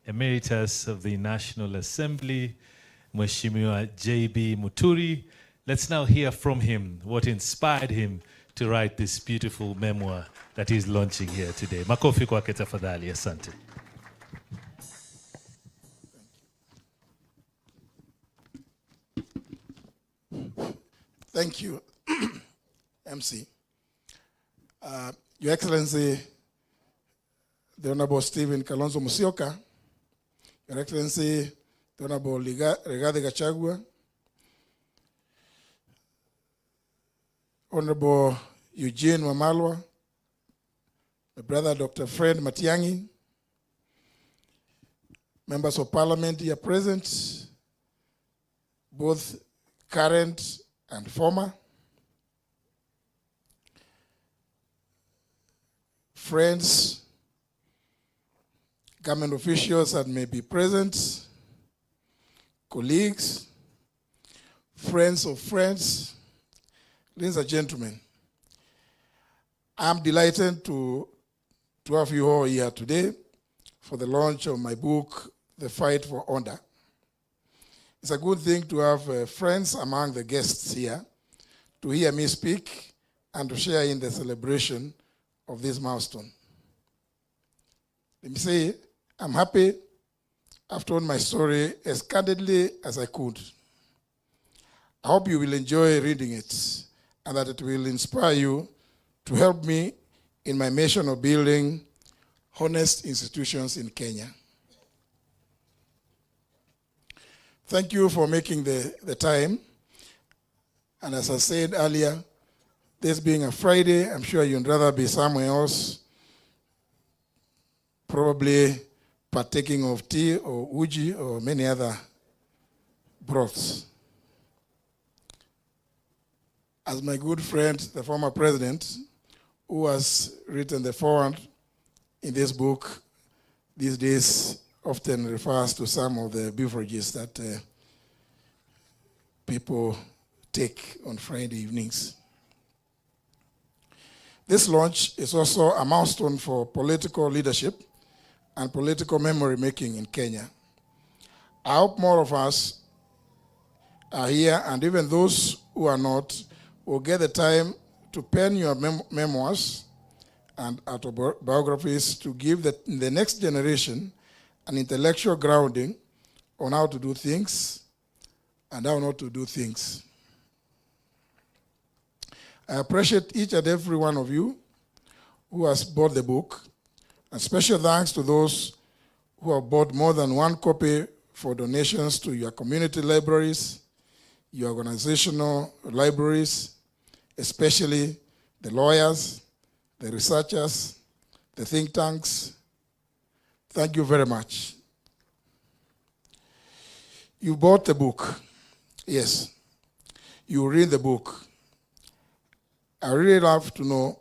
Emeritus of the National Assembly, Mheshimiwa J.B. Muturi. Let's now hear from him what inspired him to write this beautiful memoir that he's launching here today. Makofi kwake tafadhali, asante. Thank you, MC. Your Excellency, the Honorable Stephen Kalonzo Musyoka, Your Excellency, the Honorable Rigathi Gachagua, Honorable Eugene Wamalwa, my brother Dr. Fred Matiang'I, members of Parliament here present, both current and former, friends, government officials that may be present, colleagues, friends of friends, ladies and gentlemen, I'm delighted to have you all here today for the launch of my book, The Fight for Honor. It's a good thing to have friends among the guests here to hear me speak and to share in the celebration of this milestone. Let me say, I'm happy I've told my story as candidly as I could. I hope you will enjoy reading it and that it will inspire you to help me in my mission of building honest institutions in Kenya. Thank you for making the time. And as I said earlier, this being a Friday, I'm sure you'd rather be somewhere else, probably partaking of tea or uji or many other broths. As my good friend, the former president, who has written the foreword in this book, these days often refers to some of the beverages that people take on Friday evenings. This launch is also a milestone for political leadership and political memory making in Kenya. I hope more of us are here, and even those who are not will get the time to pen your memoirs and autobiographies to give the next generation an intellectual grounding on how to do things and how not to do things. I appreciate each and every one of you who has bought the book, and special thanks to those who have bought more than one copy for donations to your community libraries, your organizational libraries, especially the lawyers, the researchers, the think tanks. Thank you very much. You bought the book. Yes. You read the book. I really love to know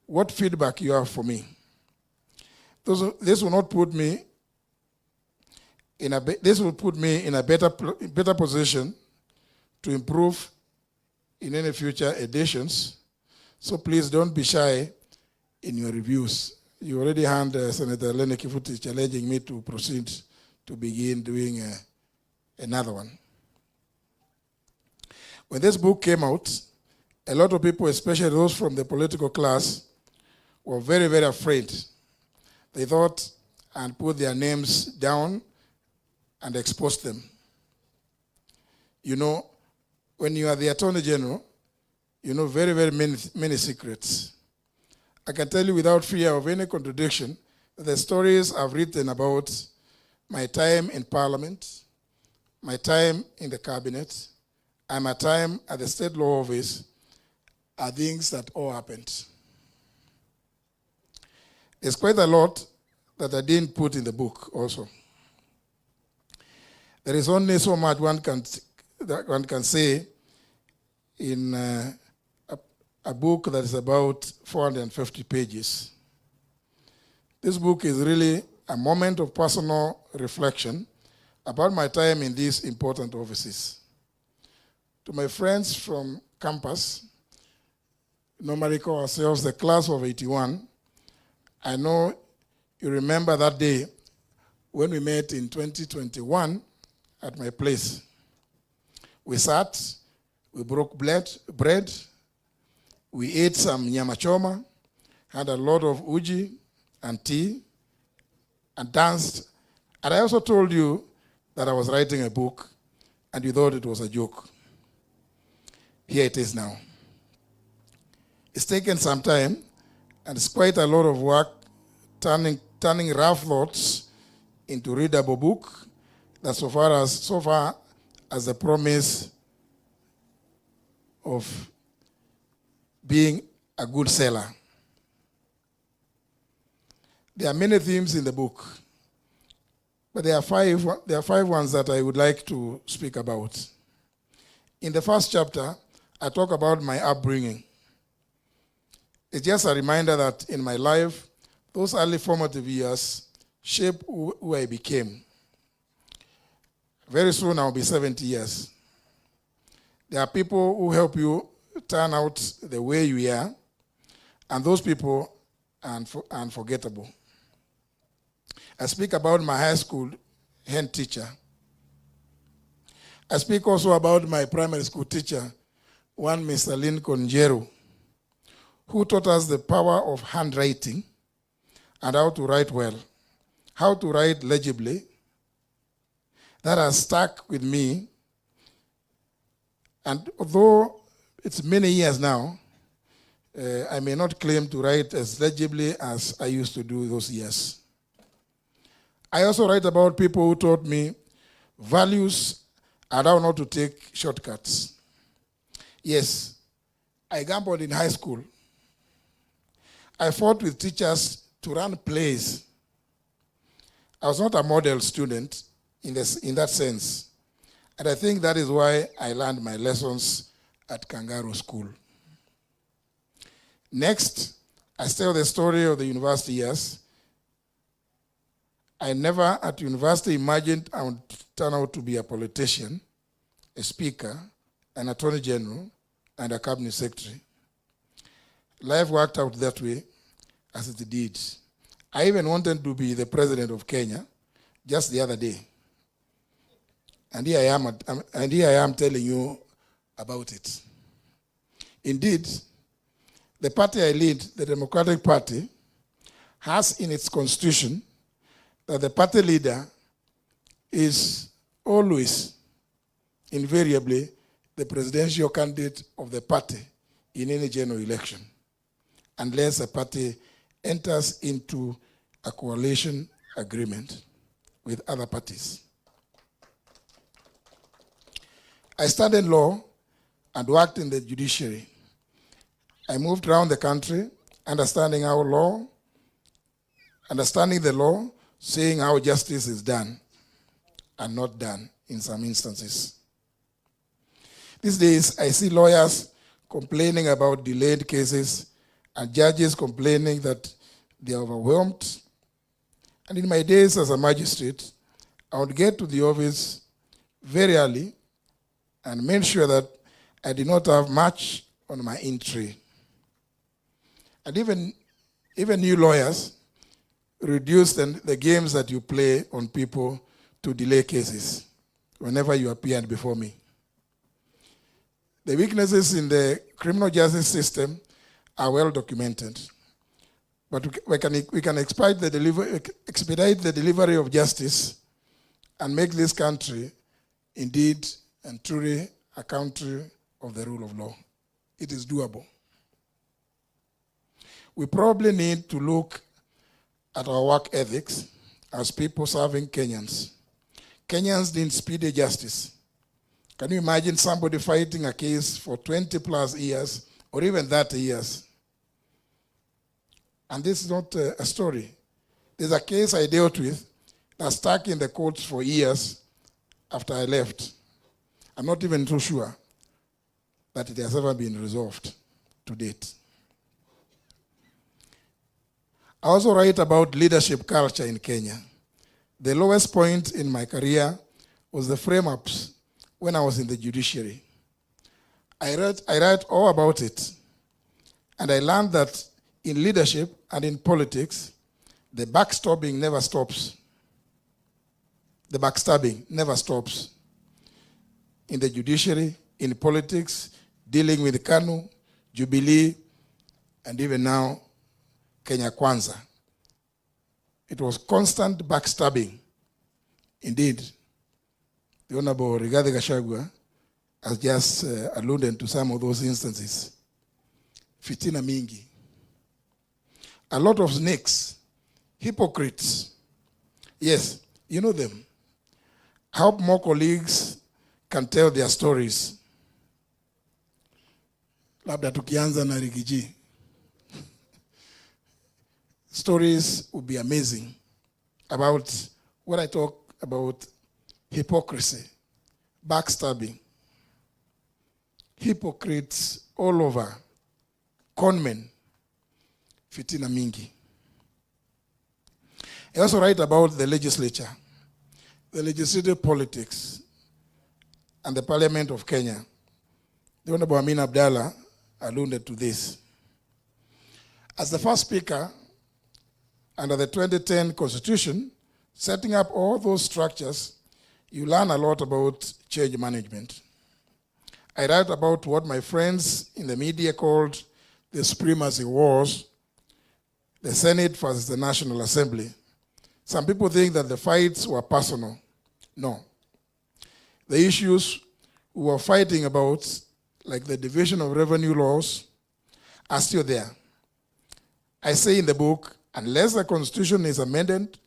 what feedback you have for me. This will put me in a better position to improve in any future editions. So please don't be shy in your reviews. You already had Senator Lene Kifuti challenging me to proceed to begin doing another one. When this book came out, a lot of people, especially those from the political class, were very, very afraid. They thought and put their names down and exposed them. You know, when you are the Attorney General, you know very, very many secrets. I can tell you without fear of any contradiction that the stories I've written about my time in Parliament, my time in the Cabinet, and my time at the State Law Office are things that all happened. There's quite a lot that I didn't put in the book also. There is only so much one can say in a book that is about 450 pages. This book is really a moment of personal reflection about my time in these important offices. To my friends from campus, normally call ourselves the class of 81, I know you remember that day when we met in 2021 at my place. We sat, we broke bread, we ate some nyama choma, had a lot of uji and tea, and danced. And I also told you that I was writing a book, and you thought it was a joke. Here it is now. It's taken some time, and it's quite a lot of work turning rough thoughts into readable book that so far as the promise of being a good seller. There are many themes in the book, but there are five ones that I would like to speak about. In the first chapter, I talk about my upbringing. It's just a reminder that in my life, those early formative years shape who I became. Very soon I'll be 70 years. There are people who help you turn out the way you are, and those people are unforgettable. I speak about my high school head teacher. I speak also about my primary school teacher, one Mr. Lincoln Jeru, who taught us the power of handwriting and how to write well, how to write legibly. That has stuck with me. And although it's many years now, I may not claim to write as legibly as I used to do those years. I also write about people who taught me values and how not to take shortcuts. Yes, I gambled in high school. I fought with teachers to run plays. I was not a model student in that sense. And I think that is why I learned my lessons at Kangaroo School. Next, I tell the story of the university years. I never at university imagined I would turn out to be a politician, a speaker, an attorney general, and a cabinet secretary. Life worked out that way as it did. I even wanted to be the president of Kenya just the other day. And here I am telling you about it. Indeed, the party I lead, the Democratic Party, has in its constitution that the party leader is always, invariably, the presidential candidate of the party in any general election, unless a party enters into a coalition agreement with other parties. I studied law and worked in the judiciary. I moved around the country, understanding the law, seeing how justice is done and not done in some instances. These days, I see lawyers complaining about delayed cases and judges complaining that they are overwhelmed. And in my days as a magistrate, I would get to the office very early and make sure that I did not have much on my entry. And even new lawyers reduce the games that you play on people to delay cases whenever you appeared before me. The weaknesses in the criminal justice system are well documented. But we can expedite the delivery of justice and make this country indeed and truly a country of the rule of law. It is doable. We probably need to look at our work ethics as people serving Kenyans. Kenyans need speedy justice. Can you imagine somebody fighting a case for 20 plus years or even 30 years? And this is not a story. There's a case I dealt with that stuck in the courts for years after I left. I'm not even too sure that it has ever been resolved to date. I also write about leadership culture in Kenya. The lowest point in my career was the frame-ups when I was in the judiciary. I write all about it. And I learned that in leadership and in politics, the backstabbing never stops. The backstabbing never stops. In the judiciary, in politics, dealing with KANU, Jubilee, and even now, Kenya Kwanza. It was constant backstabbing. Indeed, the Honorable Rigathi Gachagua has just alluded to some of those instances. Fitina mingi. A lot of snakes, hypocrites. Yes, you know them. I hope more colleagues can tell their stories. Labda tukianza na Rigiji. Stories would be amazing about what I talk about: hypocrisy, backstabbing, hypocrites all over, conmen, fitina mingi. I also write about the legislature, the legislative politics, and the Parliament of Kenya. The Honorable Amin Abdallah alluded to this. As the first speaker under the 2010 Constitution, setting up all those structures, you learn a lot about change management. I write about what my friends in the media called the supremacy wars, the Senate versus the National Assembly. Some people think that the fights were personal. No. The issues we were fighting about, like the division of revenue laws, are still there. I say in the book, unless the Constitution is amended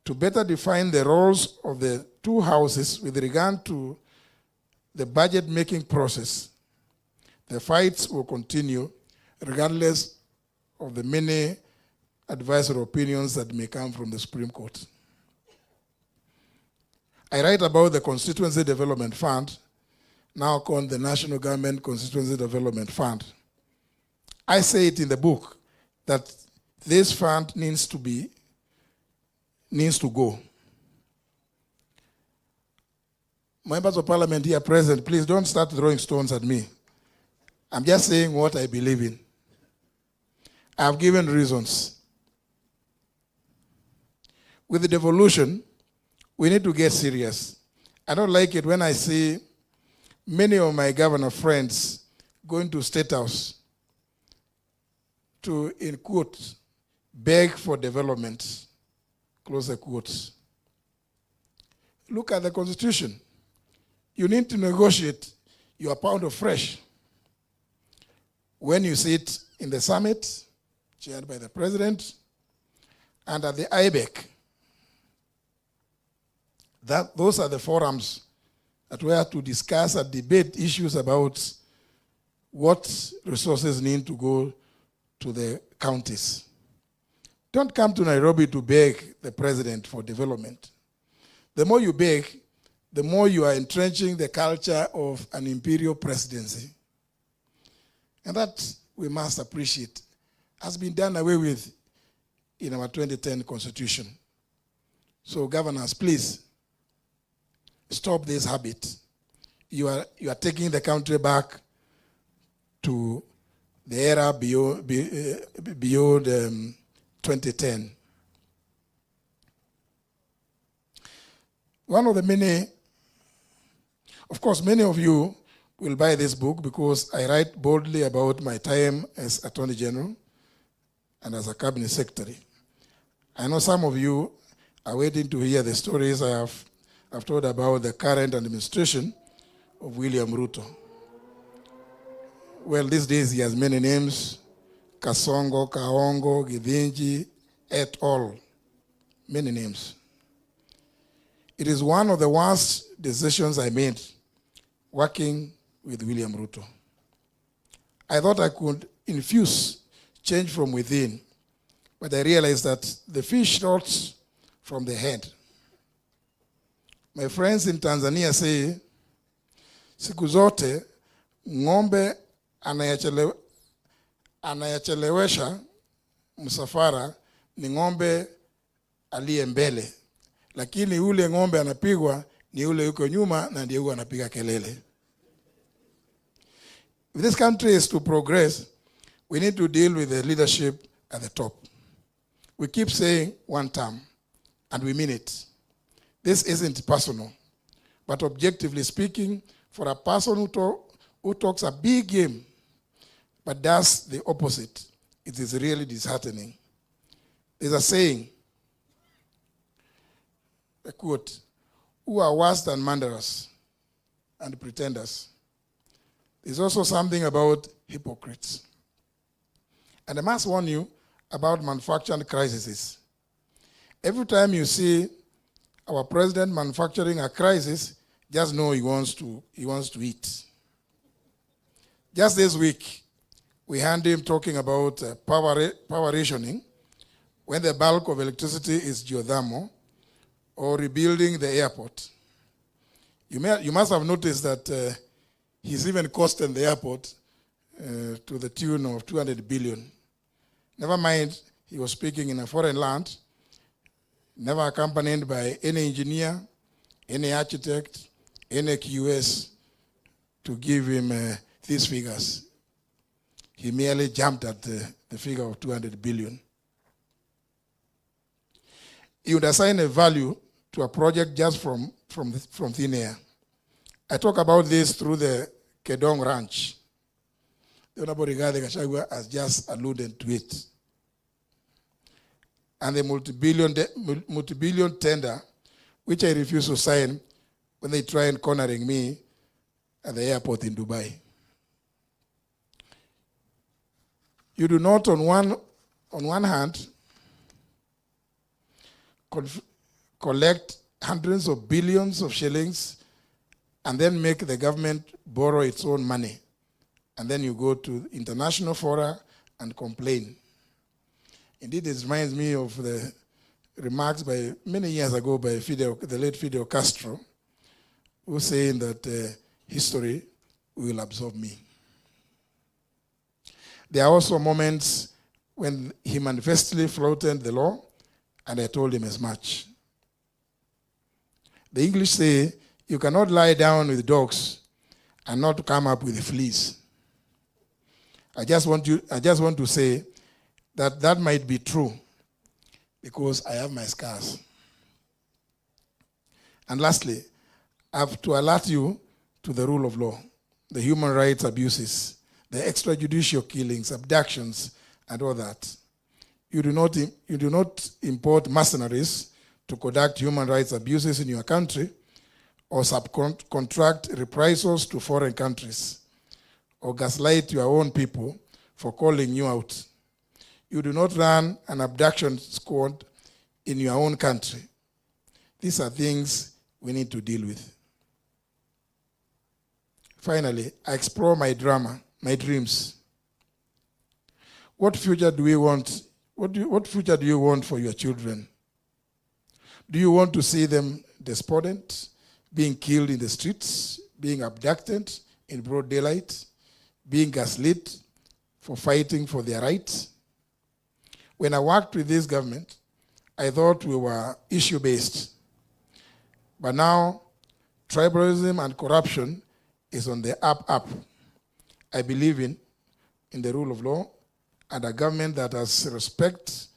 to better define the roles of the two houses with regard to the budget-making process, the fights will continue regardless of the many advisory opinions that may come from the Supreme Court. I write about the Constituency Development Fund, now called the National Government Constituency Development Fund. I say it in the book that this fund needs to go. Members of Parliament here present, please don't start throwing stones at me. I'm just saying what I believe in. I've given reasons. With the devolution, we need to get serious. I don't like it when I see many of my governor friends going to State House to, in quotes, beg for development, close the quotes. Look at the Constitution. You need to negotiate your pound of fresh. When you sit in the summit, chaired by the president, and at the IBEC, those are the forums that we have to discuss and debate issues about what resources need to go to the counties. Don't come to Nairobi to beg the president for development. The more you beg, the more you are entrenching the culture of an imperial presidency. And that we must appreciate has been done away with in our 2010 Constitution. So governors, please, stop this habit. You are taking the country back to the era beyond 2010. One of the many, of course, many of you will buy this book because I write boldly about my time as Attorney General and as a Cabinet Secretary. I know some of you are waiting to hear the stories I've told about the current administration of William Ruto. Well, these days he has many names: Kasongo, Kaongo, Githinji, et al. Many names. It is one of the worst decisions I made working with William Ruto. I thought I could infuse change from within, but I realized that the fish rots from the head. My friends in Tanzania say, siku zote ng'ombe anayachelewesha msafara ni ng'ombe aliye mbele, lakini ule ng'ombe anapigwa ni ule yuko nyuma na ndiye anapiga kelele. If this country is to progress, we need to deal with the leadership at the top. We keep saying one term, and we mean it. This isn't personal, but objectively speaking, for a person who talks a big game but does the opposite, it is really disheartening. There's a saying, a quote, "Who are worse than murderers and pretenders?" There's also something about hypocrites. And I must warn you about manufacturing crises. Every time you see our president manufacturing a crisis, just know he wants to eat. Just this week, we heard him talking about power rationing when the bulk of electricity is geothermal, or rebuilding the airport. You must have noticed that he's even costing the airport to the tune of 200 billion. Never mind, he was speaking in a foreign land, never accompanied by any engineer, any architect, any QS to give him these figures. He merely jumped at the figure of 200 billion. He would assign a value to a project just from thin air. I talk about this through the Kedong Ranch. The Honorable Rigathi Gachagua has just alluded to it. And the multi-billion tender, which I refuse to sign when they try and cornering me at the airport in Dubai. You do not, on one hand, collect hundreds of billions of shillings and then make the government borrow its own money. And then you go to international fora and complain. Indeed, it reminds me of the remarks by many years ago by the late Fidel Castro, who was saying that history will absorb me. There are also moments when he manifestly flouted the law, and I told him as much. The English say, you cannot lie down with dogs and not come up with fleas. I just want to say that might be true because I have my scars. And lastly, I have to alert you to the rule of law, the human rights abuses, the extrajudicial killings, abductions, and all that. You do not import mercenaries to conduct human rights abuses in your country, or subcontract reprisals to foreign countries, or gaslight your own people for calling you out. You do not run an abduction squad in your own country. These are things we need to deal with. Finally, I explore my drama, my dreams. What future do we want? What future do you want for your children? Do you want to see them despondent, being killed in the streets, being abducted in broad daylight, being gaslit for fighting for their rights? When I worked with this government, I thought we were issue-based. But now, tribalism and corruption is on the up. I believe in the rule of law and a government that has respect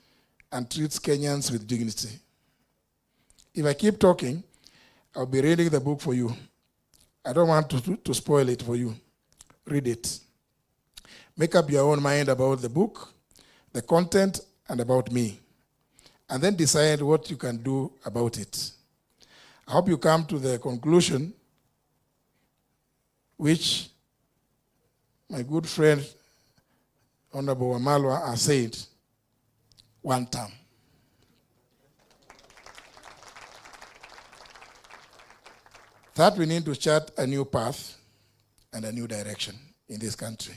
and treats Kenyans with dignity. If I keep talking, I'll be reading the book for you. I don't want to spoil it for you. Read it. Make up your own mind about the book, the content, and about me. And then decide what you can do about it. I hope you come to the conclusion which my good friend, Honorable Wamalwa, has said, one term. That we need to chart a new path and a new direction in this country.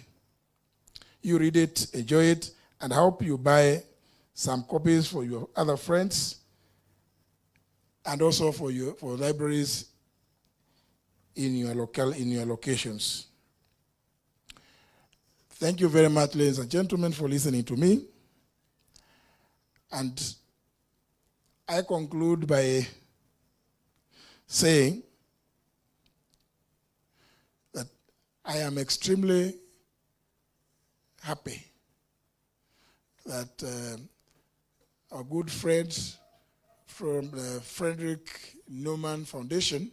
You read it, enjoy it, and I hope you buy some copies for your other friends and also for libraries in your locations. Thank you very much, ladies and gentlemen, for listening to me. And I conclude by saying that I am extremely happy that our good friends from the Frederick Newman Foundation,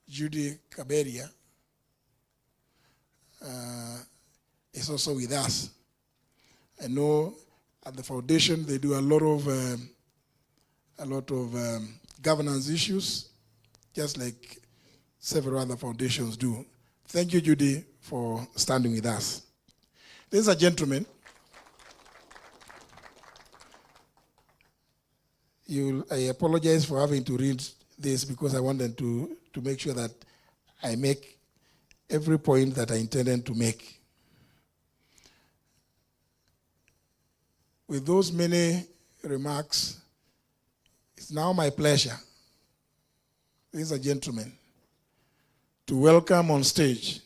Judy Kaberia, is also with us. I know at the foundation they do a lot of governance issues, just like several other foundations do. Thank you, Judy, for standing with us. Ladies and gentlemen, I apologize for having to read this because I wanted to make sure that I make every point that I intended to make. With those many remarks, it's now my pleasure, ladies and gentlemen, to welcome on stage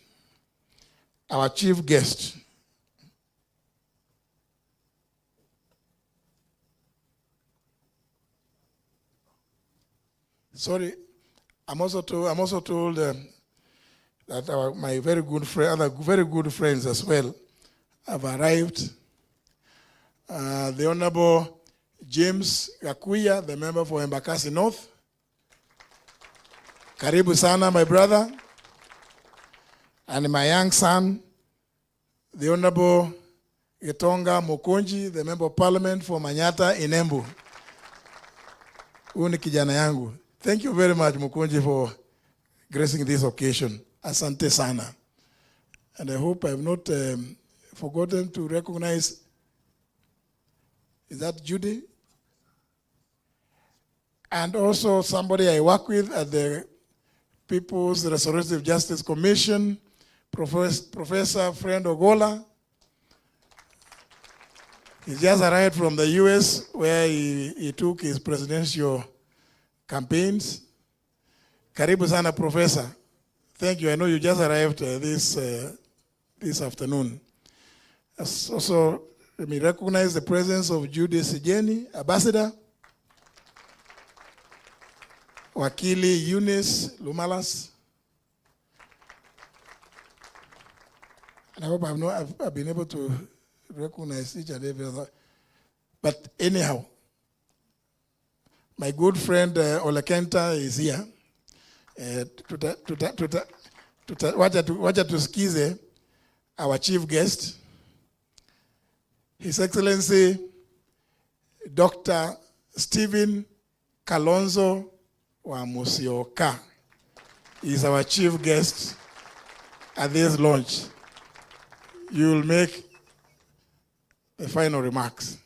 our chief guest, sorry, I'm also told that my very good friend, other very good friends as well, have arrived. The Honorable James Gakuya, the member for Embakasi North. Karibu sana, my brother. And my young son, the Honorable Getonga Mokonji, the member of parliament for Manyata in Embu. Huyu ni kijana yangu. Thank you very much, Mokonji, for gracing this occasion. Asante sana. And I hope I have not forgotten to recognize, is that Judy? And also somebody I work with at the People's Restorative Justice Commission, Professor Friend Ogola. He just arrived from the US where he took his presidential campaigns. Karibu sana, Professor. Thank you. I know you just arrived this afternoon. Also, let me recognize the presence of Judy Sijeni, Ambassador. Wakili Eunice Lumalas. And I hope I've been able to recognize each and every other. But anyhow, my good friend Olekenta is here. Wacha tusikize our chief guest, His Excellency Dr. Stephen Kalonzo wa Musyoka is our chief guest at this launch. You will make the final remarks.